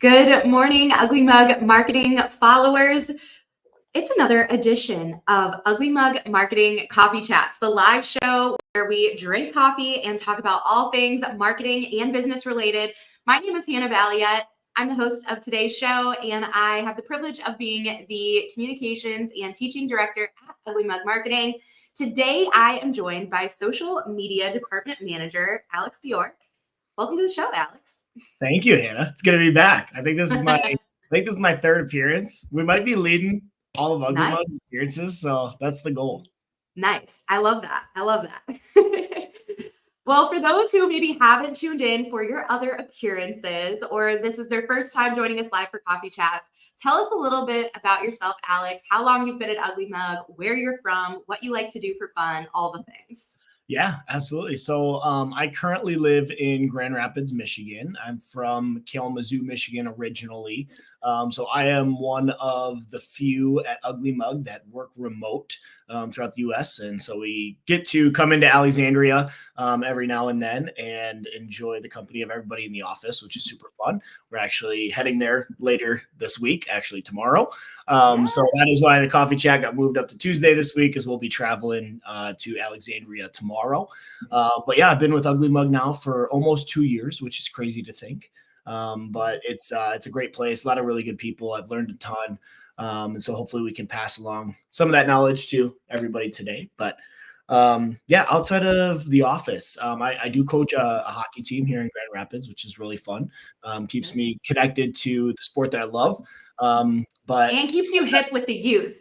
Good morning, Ugly Mug marketing followers. It's another edition of Ugly Mug Marketing Coffee Chats, the live show where we drink coffee and talk about all things marketing and business related. My name is Hannah Valiette. I'm the host of today's show, and I have the privilege of being the communications and teaching director at Ugly Mug Marketing. Today, I am joined by social media department manager, Alex Bjork. Welcome to the show, Alex. Thank you, Hannah. It's good to be back. I think this is my third appearance. We might be leading all of Ugly Mug appearances, so that's the goal. Nice. I love that. Well, for those who maybe haven't tuned in for your other appearances, or this is their first time joining us live for Coffee Chats, tell us a little bit about yourself, Alex, how long you've been at Ugly Mug, where you're from, what you like to do for fun, all the things. Yeah, absolutely. So I currently live in Grand Rapids, Michigan. I'm from Kalamazoo, Michigan originally. So I am one of the few at Ugly Mug that work remote throughout the U.S. And so we get to come into Alexandria every now and then and enjoy the company of everybody in the office, which is super fun. We're actually heading there later this week, actually tomorrow. So that is why the coffee chat got moved up to Tuesday this week, as we'll be traveling to Alexandria tomorrow. But yeah, I've been with Ugly Mug now for almost 2 years, which is crazy to think. But it's a great place, a lot of really good people. I've learned a ton. And so hopefully we can pass along some of that knowledge to everybody today. But yeah, outside of the office, I do coach a hockey team here in Grand Rapids, which is really fun. Keeps me connected to the sport that I love. And keeps you hip with the youth.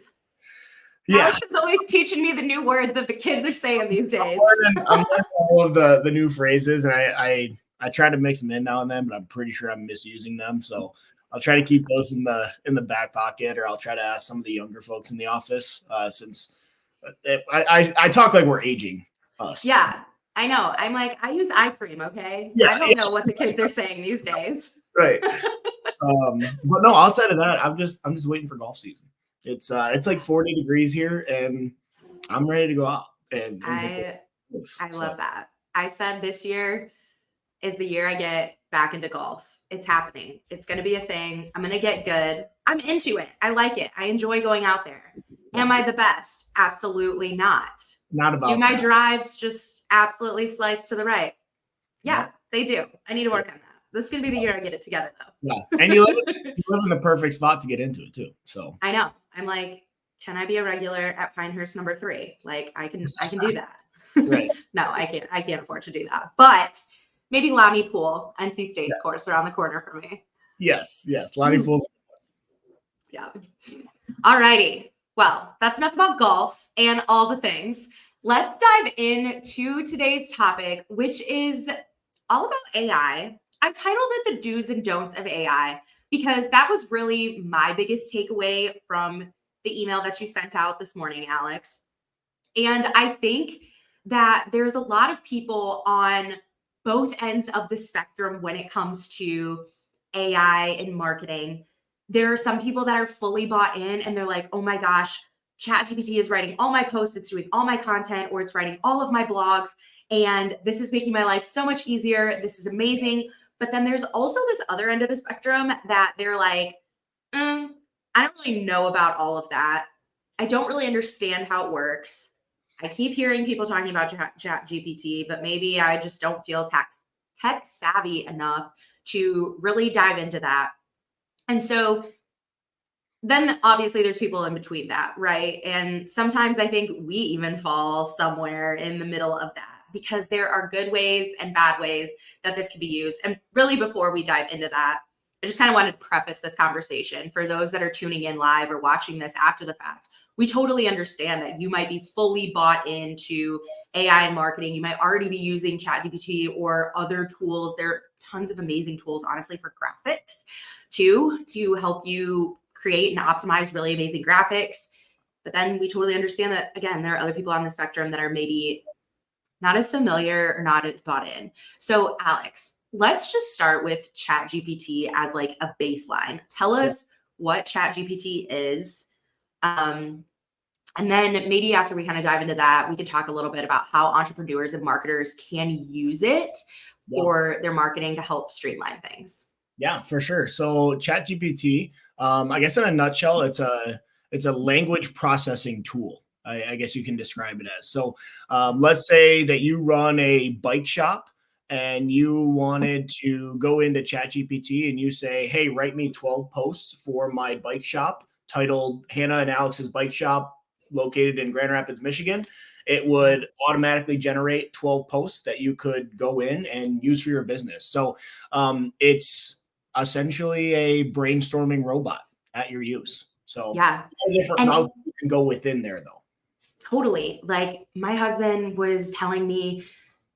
Yeah. Alex is always teaching me the new words that the kids are saying these days. I'm learning all of the new phrases, and I try to mix them in now and then, but I'm pretty sure I'm misusing them. So I'll try to keep those in the back pocket, or I'll try to ask some of the younger folks in the office since I talk like we're aging us. Yeah, I know. I'm like, I use eye cream, okay? Yeah, I don't know what the kids are saying these days. Right. But no, outside of that, I'm just waiting for golf season. It's like 40 degrees here, and I'm ready to go out. And I love that. I said this year is the year I get back into golf. It's happening. It's going to be a thing. I'm going to get good. I'm into it. I like it. I enjoy going out there. Am I the best? Absolutely not. Not about do my drives just absolutely slice to the right? Yeah, they do. I need to work on that. This is going to be the year I get it together, though. Yeah, and you live in the perfect spot to get into it, too. So I know. I'm like, can I be a regular at Pinehurst number 3? Like, I can do that. Right. No, I can't. I can't afford to do that. But maybe Lamy Pool, NC State's course around the corner for me. Yes. Lamy Pool's. Yeah. All righty. Well, that's enough about golf and all the things. Let's dive into today's topic, which is all about AI. I titled it The Do's and Don'ts of AI because that was really my biggest takeaway from the email that you sent out this morning, Alex. And I think that there's a lot of people on both ends of the spectrum when it comes to AI and marketing. There are some people that are fully bought in and they're like, oh my gosh, ChatGPT is writing all my posts, it's doing all my content, or it's writing all of my blogs. And this is making my life so much easier. This is amazing. But then there's also this other end of the spectrum that they're like, I don't really know about all of that. I don't really understand how it works. I keep hearing people talking about ChatGPT, but maybe I just don't feel tech savvy enough to really dive into that. And so then obviously there's people in between that, right? And sometimes I think we even fall somewhere in the middle of that because there are good ways and bad ways that this can be used. And really before we dive into that, I just kind of wanted to preface this conversation for those that are tuning in live or watching this after the fact. We totally understand that you might be fully bought into AI and marketing. You might already be using ChatGPT or other tools. There are tons of amazing tools, honestly, for graphics too, to help you create and optimize really amazing graphics. But then we totally understand that, again, there are other people on the spectrum that are maybe not as familiar or not as bought in. So Alex, let's just start with ChatGPT as like a baseline. Tell us what ChatGPT is. And then maybe after we kind of dive into that, we could talk a little bit about how entrepreneurs and marketers can use it for their marketing to help streamline things. Yeah, for sure. So ChatGPT, I guess in a nutshell, it's a language processing tool. I guess you can describe it as. So let's say that you run a bike shop and you wanted to go into ChatGPT and you say, "Hey, write me 12 posts for my bike shop titled Hannah and Alex's Bike Shop located in Grand Rapids, Michigan." It would automatically generate 12 posts that you could go in and use for your business. So it's essentially a brainstorming robot at your use. So Yeah. different And routes you can go within there though. totally. Like my husband was telling me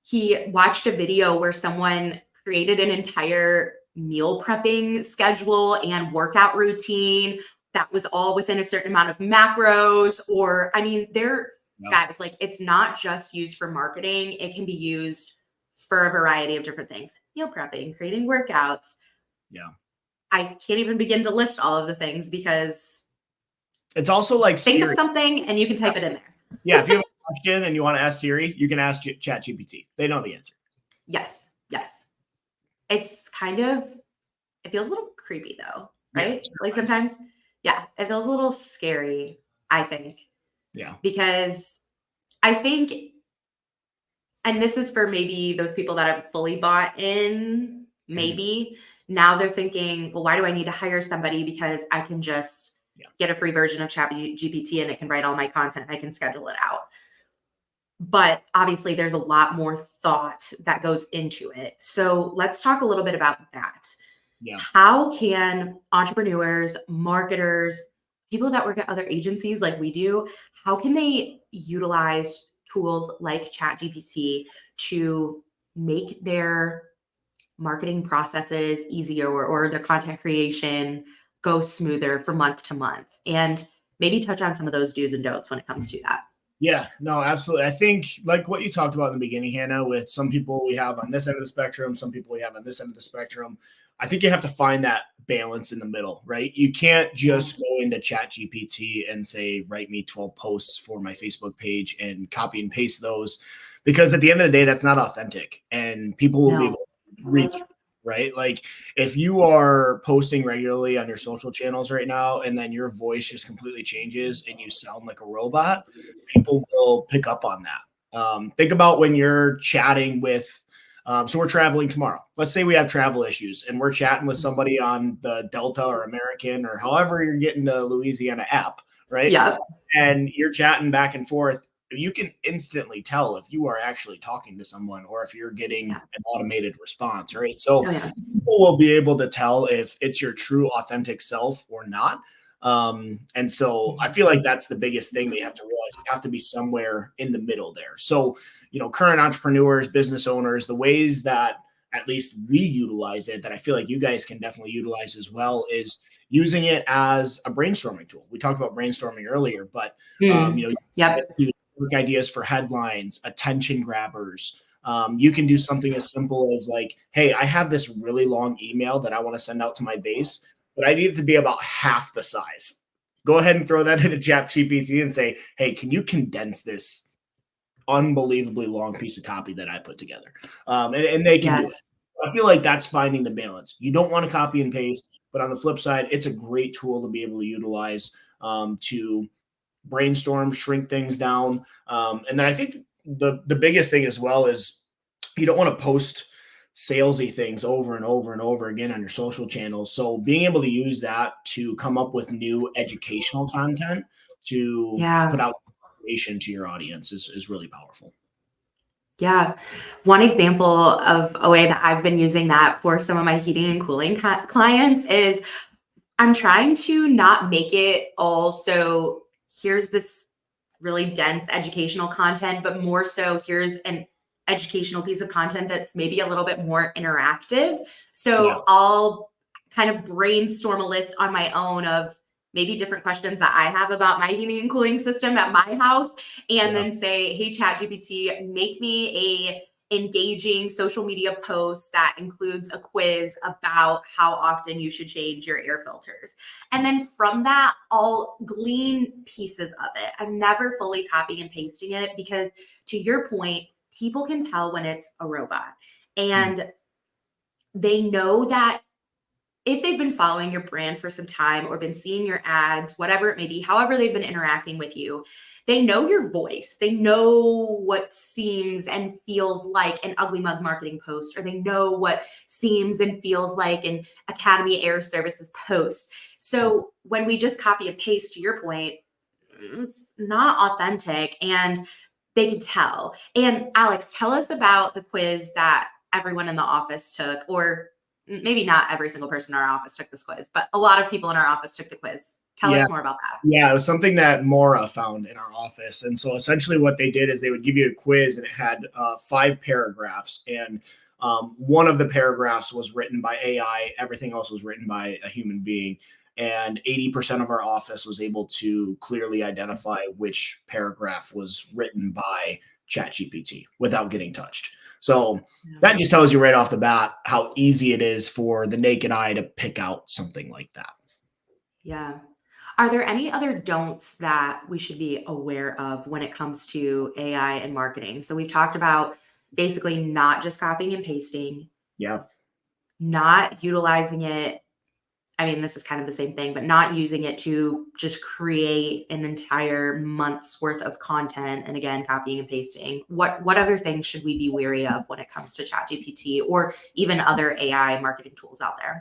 he watched a video where someone created an entire meal prepping schedule and workout routine that was all within a certain amount of macros. Or, I mean, they're Yeah. guys, like it's not just used for marketing, it can be used for a variety of different things. Meal prepping, creating workouts. Yeah. I can't even begin to list all of the things because It's also like think of Siri. something and you can type it in there. Yeah. If you have a question and you want to ask Siri, you can ask ChatGPT. They know the answer. Yes. Yes. It's kind of, it feels a little creepy though, Yeah. right? Like sometimes, yeah, it feels a little scary, I think, Yeah. because I think, and this is for maybe those people that have fully bought in, maybe now they're thinking, well, why do I need to hire somebody? Because I can just Yeah. get a free version of ChatGPT and it can write all my content. I can schedule it out. But obviously, there's a lot more thought that goes into it. So let's talk a little bit about that. Yeah. How can entrepreneurs, marketers, people that work at other agencies like we do, how can they utilize tools like ChatGPT to make their marketing processes easier or their content creation go smoother from month to month? And maybe touch on some of those do's and don'ts when it comes to that. Yeah, no, absolutely. I think like what you talked about in the beginning, Hannah, with some people we have on this end of the spectrum, some people we have on this end of the spectrum. I think you have to find that balance in the middle, right? You can't just go into Chat GPT and say, write me 12 posts for my Facebook page and copy and paste those, because at the end of the day, that's not authentic and people will be able No. to read through, right? Like if you are posting regularly on your social channels right now and then your voice just completely changes and you sound like a robot, people will pick up on that. Think about when you're chatting with, so we're traveling tomorrow. Let's say we have travel issues and we're chatting with somebody on the Delta or American or however you're getting to Louisiana app, right? Yeah. And you're chatting back and forth. You can instantly tell if you are actually talking to someone or if you're getting Yeah. an automated response, right? So Oh, yeah. people will be able to tell if it's your true authentic self or not. And so I feel like that's the biggest thing they have to realize. You have to be somewhere in the middle there. So, current entrepreneurs, business owners, the ways that at least we utilize it that I feel like you guys can definitely utilize as well is using it as a brainstorming tool. We talked about brainstorming earlier, but Yep. work ideas for headlines, attention grabbers. You can do something as simple as like, hey, I have this really long email that I want to send out to my base, but I need it to be about half the size. Go ahead and throw that into ChatGPT and say, hey, can you condense this unbelievably long piece of copy that I put together? And they can do it. Yes. I feel like that's finding the balance. You don't want to copy and paste, but on the flip side, it's a great tool to be able to utilize to brainstorm, shrink things down. And then I think the biggest thing as well is you don't want to post salesy things over and over and over again on your social channels. So being able to use that to come up with new educational content to put Yeah. out information to your audience is really powerful. Yeah. One example of a way that I've been using that for some of my heating and cooling clients is I'm trying to not make it all so here's this really dense educational content, but more so here's an educational piece of content that's maybe a little bit more interactive. Yeah. So I'll kind of brainstorm a list on my own of maybe different questions that I have about my heating and cooling system at my house, and Yeah. then say, hey, ChatGPT, make me a engaging social media post that includes a quiz about how often you should change your air filters. And then from that, I'll glean pieces of it. I'm never fully copying and pasting it because, to your point, people can tell when it's a robot. And they know that if they've been following your brand for some time or been seeing your ads, whatever it may be, however they've been interacting with you, they know your voice. They know what seems and feels like an Ugly Mug marketing post, or they know what seems and feels like an Academy Air Services post. So when we just copy and paste, to your point, it's not authentic and they can tell. And Alex, tell us about the quiz that everyone in the office took, or maybe not every single person in our office took this quiz, but a lot of people in our office took the quiz. Tell Yeah. us more about that. Yeah, it was something that Maura found in our office. And so essentially what they did is they would give you a quiz and it had 5 paragraphs. And one of the paragraphs was written by AI. Everything else was written by a human being. And 80% of our office was able to clearly identify which paragraph was written by ChatGPT without getting touched. So that just tells you right off the bat how easy it is for the naked eye to pick out something like that. Yeah. Are there any other don'ts that we should be aware of when it comes to AI and marketing? So we've talked about basically not just copying and pasting, Yeah. not utilizing it. I mean, this is kind of the same thing, but not using it to just create an entire month's worth of content. And again, copying and pasting. What other things should we be wary of when it comes to ChatGPT or even other AI marketing tools out there?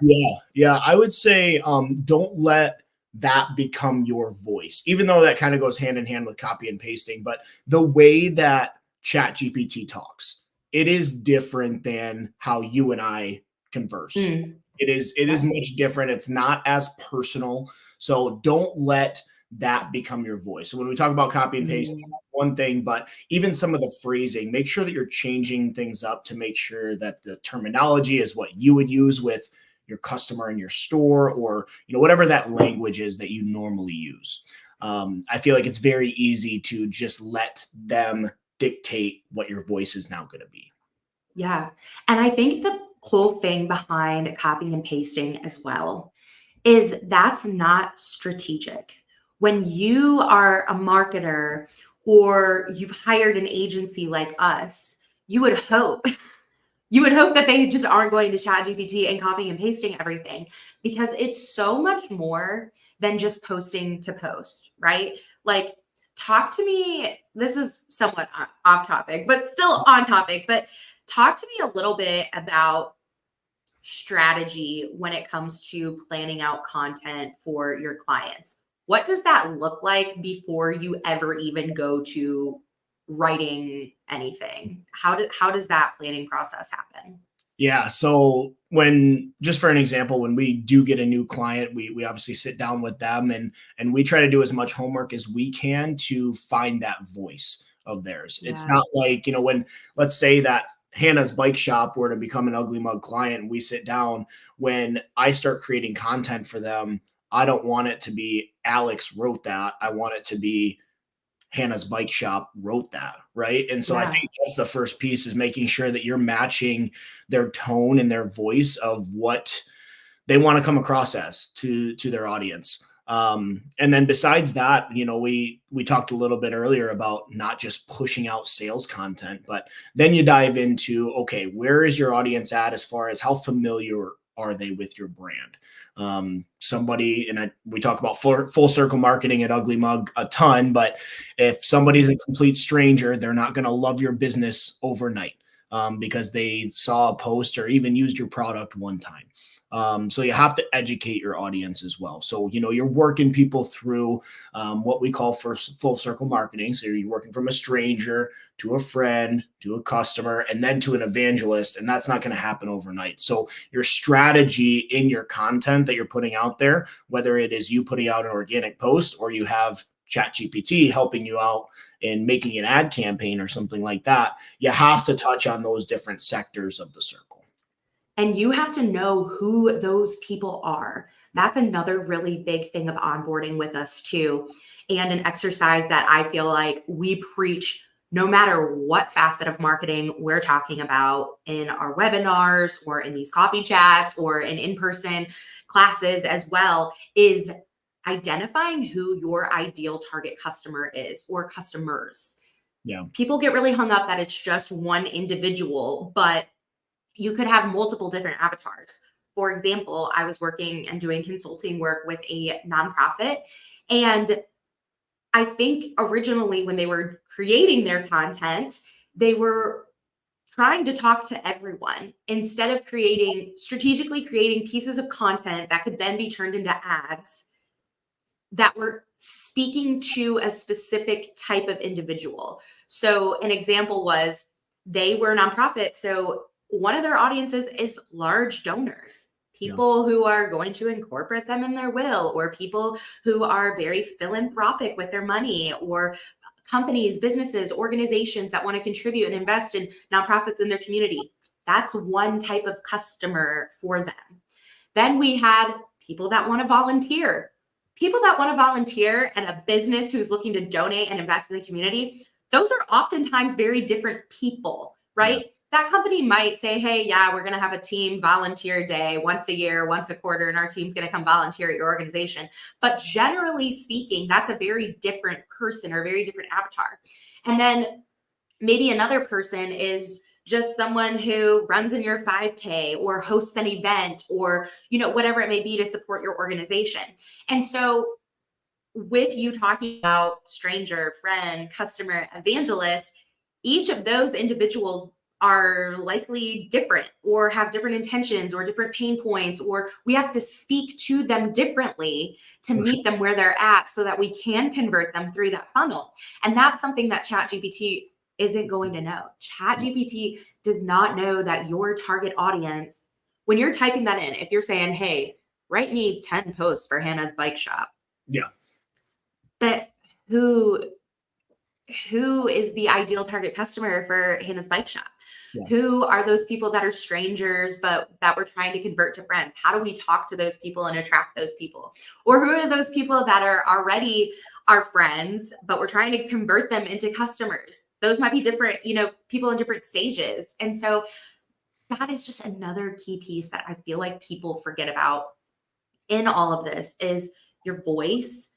Yeah. I would say don't let that become your voice, even though that kind of goes hand in hand with copy and pasting. But the way that ChatGPT talks, it is different than how you and I converse. Mm, It is yeah. much different. It's not as personal. So don't let that become your voice. So when we talk about copy and pasting, Mm, that's one thing, but even some of the phrasing, make sure that you're changing things up to make sure that the terminology is what you would use with your customer in your store, or whatever that language is that you normally use. I feel like it's very easy to just let them dictate what your voice is now going to be. yeah. And I think the whole thing behind copying and pasting as well is that's not strategic. When you are a marketer or you've hired an agency like us, you would hope you would hope that they just aren't going to ChatGPT and copying and pasting everything, because it's so much more than just posting to post, right? Like, talk to me. This is somewhat off topic, but still on topic. But talk to me a little bit about strategy when it comes to planning out content for your clients. What does that look like before you ever even go to writing anything? How does that planning process happen? Yeah. So when, just for an example, when we do get a new client, we obviously sit down with them and we try to do as much homework as we can to find that voice of theirs. It's Yeah. not like, when, let's say that Hannah's bike shop were to become an Ugly Mug client and we sit down, when I start creating content for them, I don't want it to be Alex wrote that. I want it to be Hannah's bike shop wrote that, right? And so I Yeah. think that's the first piece, is making sure that you're matching their tone and their voice of what they want to come across as to their audience. And then besides that, we talked a little bit earlier about not just pushing out sales content, but then you dive into, okay, where is your audience at as far as how familiar are they with your brand? Somebody, and we talk about full circle marketing at Ugly Mug a ton, but if somebody's a complete stranger, they're not going to love your business overnight, because they saw a post or even used your product one time. So you have to educate your audience as well. So, you're working people through what we call first full circle marketing. So you're working from a stranger to a friend to a customer and then to an evangelist. And that's not going to happen overnight. So your strategy in your content that you're putting out there, whether it is you putting out an organic post or you have ChatGPT helping you out in making an ad campaign or something like that, you have to touch on those different sectors of the circle. And you have to know who those people are. That's another really big thing of onboarding with us, too. And an exercise that I feel like we preach no matter what facet of marketing we're talking about in our webinars or in these coffee chats or in person classes as well, is identifying who your ideal target customer is, or customers. Yeah. People get really hung up that it's just one individual, but you could have multiple different avatars for example, I was working and doing consulting work with a nonprofit, and I think originally when they were creating their content, they were trying to talk to everyone instead of strategically creating pieces of content that could then be turned into ads that were speaking to a specific type of individual. So an example was they were a nonprofit. So one of their audiences is large donors, people who are going to incorporate them in their will, or people who are very philanthropic with their money, or companies, businesses, organizations that want to contribute and invest in nonprofits in their community. That's one type of customer for them. Then we had people that want to volunteer. People that want to volunteer and a business who's looking to donate and invest in the community, those are oftentimes very different people, right? Yeah. That company might say, hey, yeah, we're going to have a team volunteer day once a year, once a quarter, and our team's going to come volunteer at your organization. But generally speaking, that's a very different person or a very different avatar. And then maybe another person is just someone who runs in your 5K or hosts an event, or, whatever it may be to support your organization. And so with you talking about stranger, friend, customer, evangelist, each of those individuals are likely different or have different intentions or different pain points, or we have to speak to them differently to meet them where they're at so that we can convert them through that funnel. And that's something that ChatGPT isn't going to know. ChatGPT does not know that your target audience, when you're typing that in, if you're saying, hey, write me 10 posts for Hannah's bike shop. Yeah. But who is the ideal target customer for Hannah's bike shop? Yeah. Who are those people that are strangers, but that we're trying to convert to friends? How do we talk to those people and attract those people? Or who are those people that are already our friends, but we're trying to convert them into customers? Those might be different, people in different stages. And so that is just another key piece that I feel like people forget about in all of this is your voice.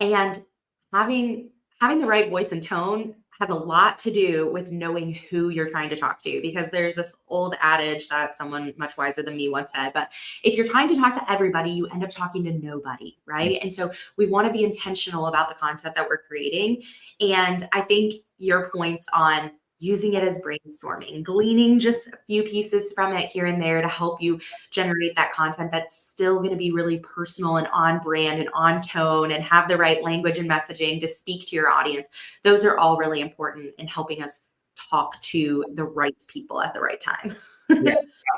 And having the right voice and tone has a lot to do with knowing who you're trying to talk to, because there's this old adage that someone much wiser than me once said, but if you're trying to talk to everybody, you end up talking to nobody, right? And so we want to be intentional about the content that we're creating. And I think your points on using it as brainstorming, gleaning just a few pieces from it here and there to help you generate that content that's still going to be really personal and on brand and on tone and have the right language and messaging to speak to your audience. Those are all really important in helping us talk to the right people at the right time. Yeah.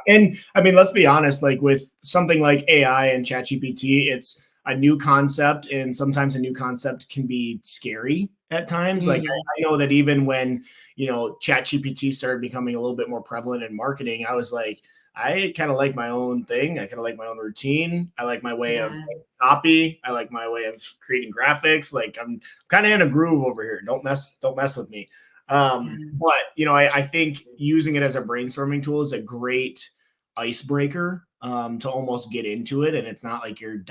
And I mean, let's be honest, like with something like AI and ChatGPT, it's a new concept, and sometimes a new concept can be scary at times. Like I know that even when, ChatGPT started becoming a little bit more prevalent in marketing, I was like, I kind of like my own thing. I kind of like my own routine. I like my way of copy. I like my way of creating graphics. Like I'm kind of in a groove over here. Don't mess with me. But I think using it as a brainstorming tool is a great icebreaker to almost get into it, and it's not like you're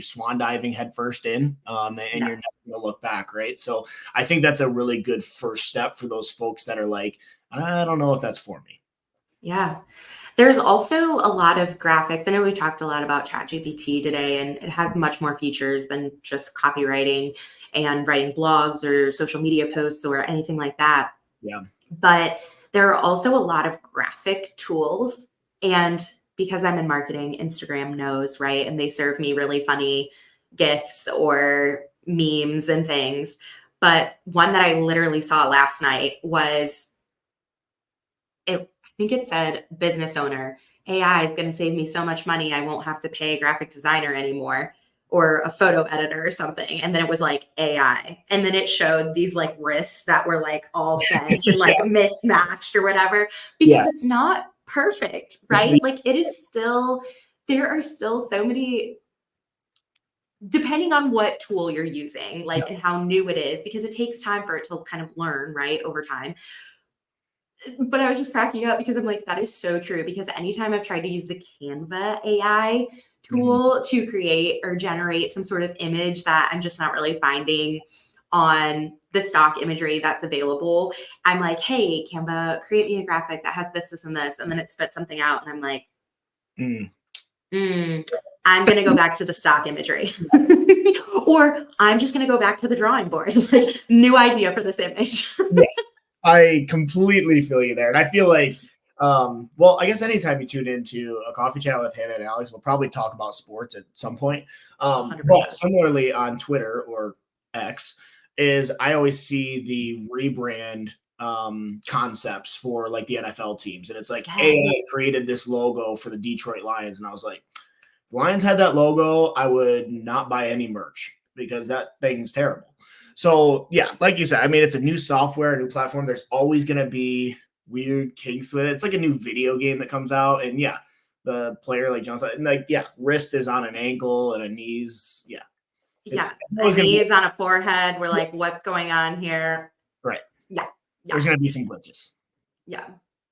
swan diving headfirst in, and you're never gonna look back, right? So I think that's a really good first step for those folks that are like, I don't know if that's for me. Yeah. There's also a lot of graphics. I know we talked a lot about ChatGPT today, and it has much more features than just copywriting and writing blogs or social media posts or anything like that. Yeah. But there are also a lot of graphic tools. And because I'm in marketing, Instagram knows, right? And they serve me really funny GIFs or memes and things. But one that I literally saw last night was I think it said business owner, AI is going to save me so much money. I won't have to pay a graphic designer anymore or a photo editor or something. And then it was like AI. And then it showed these like wrists that were like all bent and like mismatched or whatever, because it's not perfect, right? Like it is still, there are still so many, depending on what tool you're using, like and how new it is, because it takes time for it to kind of learn, right, over time. But I was just cracking up because I'm like, that is so true. Because anytime I've tried to use the Canva AI tool to create or generate some sort of image that I'm just not really finding on the stock imagery that's available, I'm like, hey, Canva, create me a graphic that has this, this, and this. And then it spits something out. And I'm like, I'm going to go back to the stock imagery. Or I'm just going to go back to the drawing board. Like, new idea for this image. Yes, I completely feel you there. And I feel like, well, I guess anytime you tune into a coffee chat with Hannah and Alex, we'll probably talk about sports at some point. But 100%. similarly on Twitter or X, is I always see the rebrand concepts for like the NFL teams. And it's like Yes. AI created this logo for the Detroit Lions. And I was like, if Lions had that logo, I would not buy any merch because that thing's terrible. So yeah, like you said, I mean, it's a new software, a new platform. There's always going to be weird kinks with it. It's like a new video game that comes out, and yeah, the player like John said, and like yeah, wrist is on an ankle and a knees. Yeah, Yeah, it's a always going to knee be is on a forehead. We're like, what's going on here? right. Yeah. There's going to be some glitches. Yeah.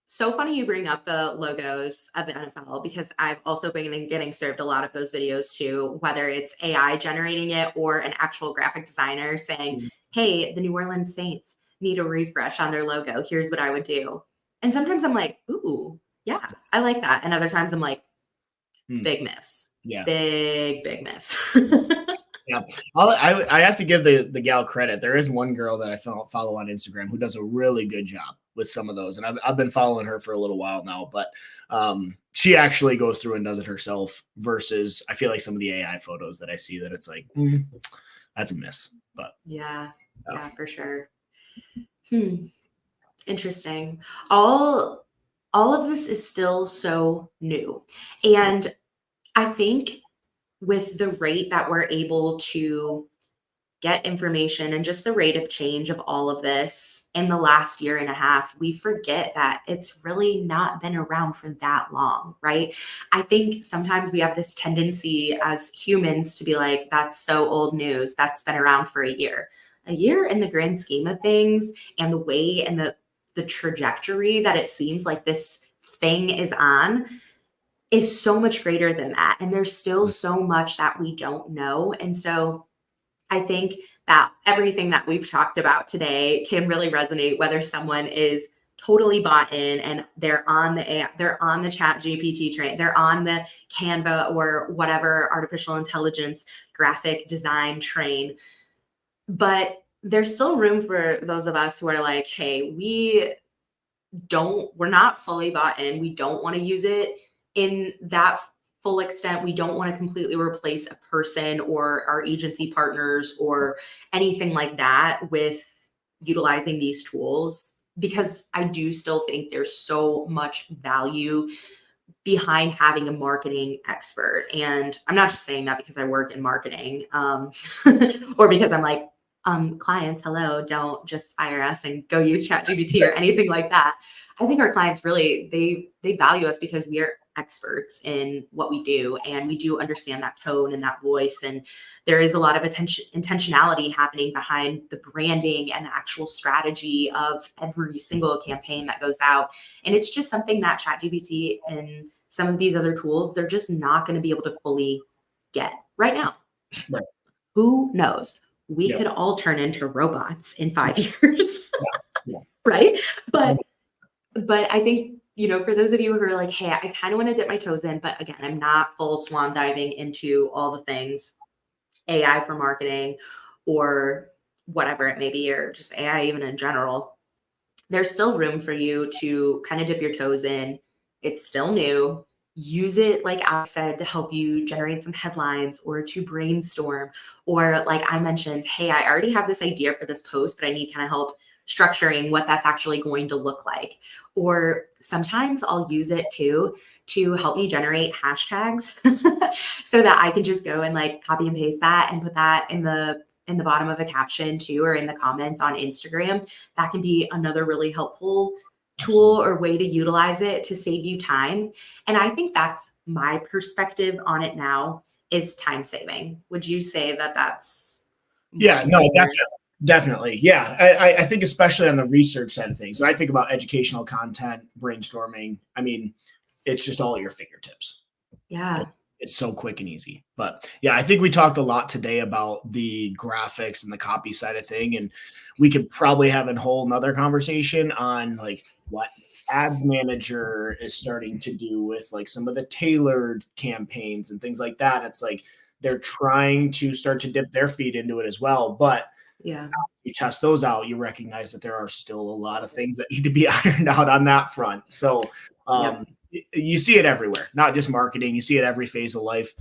So funny you bring up the logos of the NFL, because I've also been getting served a lot of those videos too, whether it's AI generating it or an actual graphic designer saying, hey, the New Orleans Saints need a refresh on their logo. Here's what I would do. And sometimes I'm like, ooh, yeah, I like that. And other times I'm like, big miss. Yeah. Big miss. Yeah, I have to give the gal credit. There is one girl that I follow on Instagram who does a really good job with some of those, and I've been following her for a little while now. But she actually goes through and does it herself. Versus, I feel like some of the AI photos that I see that it's like that's a miss. But yeah, for sure. Interesting. All of this is still so new, and I think with the rate that we're able to get information and just the rate of change of all of this in the last year and a half, we forget that it's really not been around for that long, right? I think sometimes we have this tendency as humans to be like, that's so old news. That's been around for a year. A year in the grand scheme of things, and the way and the trajectory that it seems like this thing is on is so much greater than that. And there's still so much that we don't know. And so I think that everything that we've talked about today can really resonate, whether someone is totally bought in and they're on the AI, they're on the ChatGPT train, they're on the Canva or whatever artificial intelligence graphic design train. But there's still room for those of us who are like, hey, we're not fully bought in. We don't want to use it in that full extent. We don't want to completely replace a person or our agency partners or anything like that with utilizing these tools, because I do still think there's so much value behind having a marketing expert. And I'm not just saying that because I work in marketing, or because I'm like, clients, hello, don't just fire us and go use ChatGPT or anything like that. I think our clients really, they value us because we are experts in what we do, and we do understand that tone and that voice. And there is a lot of intentionality happening behind the branding and the actual strategy of every single campaign that goes out. And it's just something that ChatGPT and some of these other tools, they're just not going to be able to fully get right now. Right. Who knows? We could all turn into robots in 5 years. Right? But I think, for those of you who are like, hey, I kind of want to dip my toes in, but again, I'm not full swan diving into all the things AI for marketing or whatever it may be, or just AI even in general. There's still room for you to kind of dip your toes in. It's still new. Use it, like I said, to help you generate some headlines or to brainstorm. Or like I mentioned, hey, I already have this idea for this post, but I need kind of help structuring what that's actually going to look like. Or sometimes I'll use it too to help me generate hashtags so that I can just go and like copy and paste that and put that in the bottom of a caption too, or in the comments on Instagram. That can be another really helpful tool or way to utilize it to save you time. And I think that's my perspective on it now, is time saving. Would you say that that's? Yeah, no, definitely. Yeah. I think especially on the research side of things, when I think about educational content, brainstorming, I mean, it's just all at your fingertips. Yeah. It's so quick and easy. But yeah, I think we talked a lot today about the graphics and the copy side of thing. And we could probably have a whole nother conversation on like what ads manager is starting to do with like some of the tailored campaigns and things like that. It's like they're trying to start to dip their feet into it as well. But Yeah. you test those out, you recognize that there are still a lot of things that need to be ironed out on that front. So Yep. you see it everywhere, not just marketing. You see it every phase of life.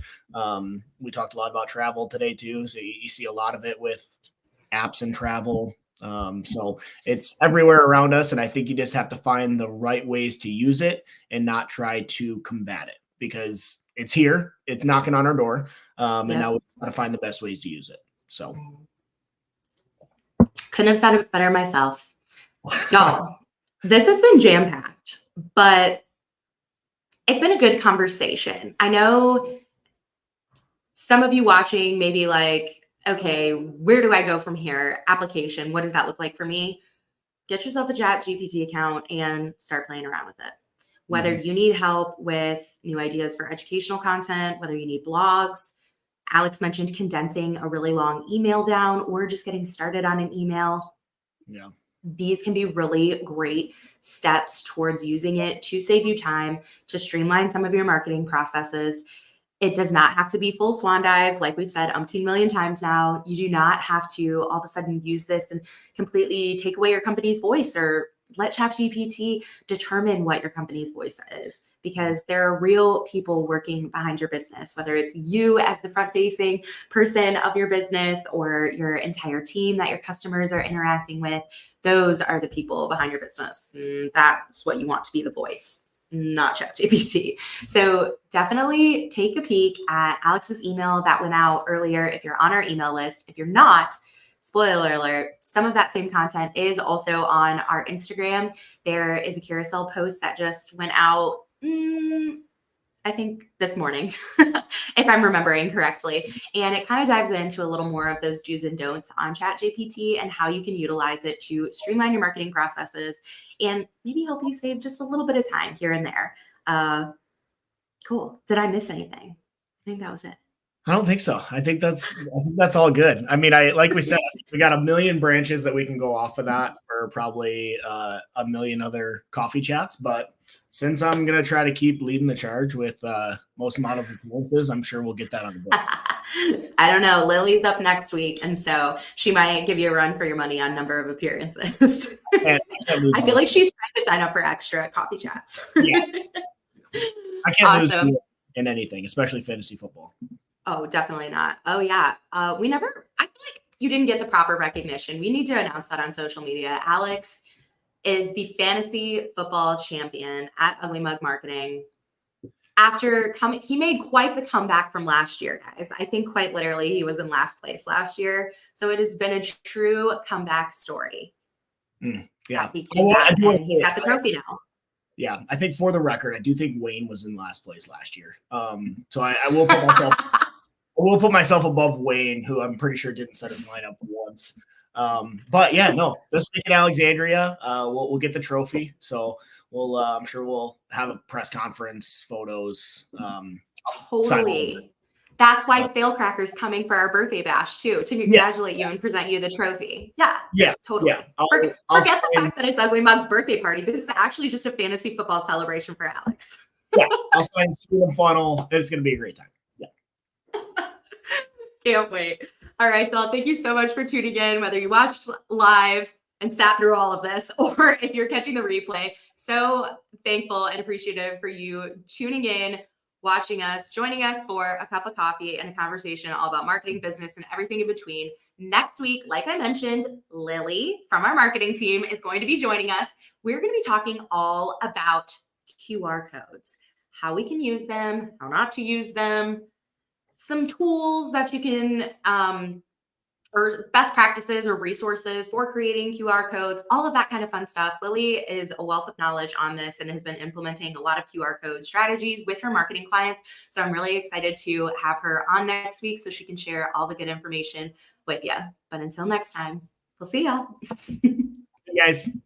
We talked a lot about travel today too. So you see a lot of it with apps and travel. So it's everywhere around us. And I think you just have to find the right ways to use it and not try to combat it, because it's here, it's knocking on our door. And Yep. now we got to find the best ways to use it. So Couldn't have said it better myself. Y'all, this has been jam-packed, but it's been a good conversation. I know some of you watching may be like, okay, where do I go from here? Application, what does that look like for me? Get yourself a ChatGPT account and start playing around with it. Whether you need help with new ideas for educational content, whether you need blogs, Alex mentioned condensing a really long email down, or just getting started on an email. yeah. These can be really great steps towards using it to save you time, to streamline some of your marketing processes. It does not have to be full swan dive. Like we've said umpteen million times now, you do not have to all of a sudden use this and completely take away your company's voice, or let ChatGPT determine what your company's voice is, because there are real people working behind your business, whether it's you as the front facing person of your business or your entire team that your customers are interacting with. Those are the people behind your business. That's what you want to be the voice, not ChatGPT. So definitely take a peek at Alex's email that went out earlier if you're on our email list. If you're not, spoiler alert, some of that same content is also on our Instagram. There is a carousel post that just went out, I think this morning, if I'm remembering correctly. And it kind of dives into a little more of those do's and don'ts on ChatGPT and how you can utilize it to streamline your marketing processes and maybe help you save just a little bit of time here and there. Cool. Did I miss anything? I think that was it. I don't think so. I think that's all good. I mean, like we said, we got a million branches that we can go off of that for probably a million other coffee chats. But since I'm gonna try to keep leading the charge with most amount of appearances, I'm sure we'll get that on the books. I don't know. Lily's up next week, and so she might give you a run for your money on number of appearances. I feel like she's trying to sign up for extra coffee chats. Yeah. I can't Awesome. lose in anything, especially fantasy football. Oh, definitely not. Oh, yeah. I feel like you didn't get the proper recognition. We need to announce that on social media. Alex is the fantasy football champion at Ugly Mug Marketing. He made quite the comeback from last year, guys. I think quite literally he was in last place last year. So it has been a true comeback story. Yeah. He came back and he's got the trophy now. Yeah, I think for the record, I do think Wayne was in last place last year. So I will put myself I will put myself above Wayne, who I'm pretty sure didn't set his lineup once. But yeah, no, this week in Alexandria, we'll get the trophy. So I'm sure we'll have a press conference, photos. Totally. That's why Stale Cracker's coming for our birthday bash too, to congratulate you and present you the trophy. Yeah, totally. Yeah. Forget the fact that it's Ugly Mug's birthday party. This is actually just a fantasy football celebration for Alex. Yeah, I'll sign Freedom Funnel. It's going to be a great time. Can't wait. All right, y'all. Thank you so much for tuning in, whether you watched live and sat through all of this, or if you're catching the replay. So thankful and appreciative for you tuning in, watching us, joining us for a cup of coffee and a conversation all about marketing, business, and everything in between. Next week, like I mentioned, Lily from our marketing team is going to be joining us. We're going to be talking all about QR codes, how we can use them, how not to use them, some tools that you can, or best practices or resources for creating QR codes, all of that kind of fun stuff. Lily is a wealth of knowledge on this and has been implementing a lot of QR code strategies with her marketing clients. So I'm really excited to have her on next week so she can share all the good information with you. But until next time, we'll see y'all. Hey guys.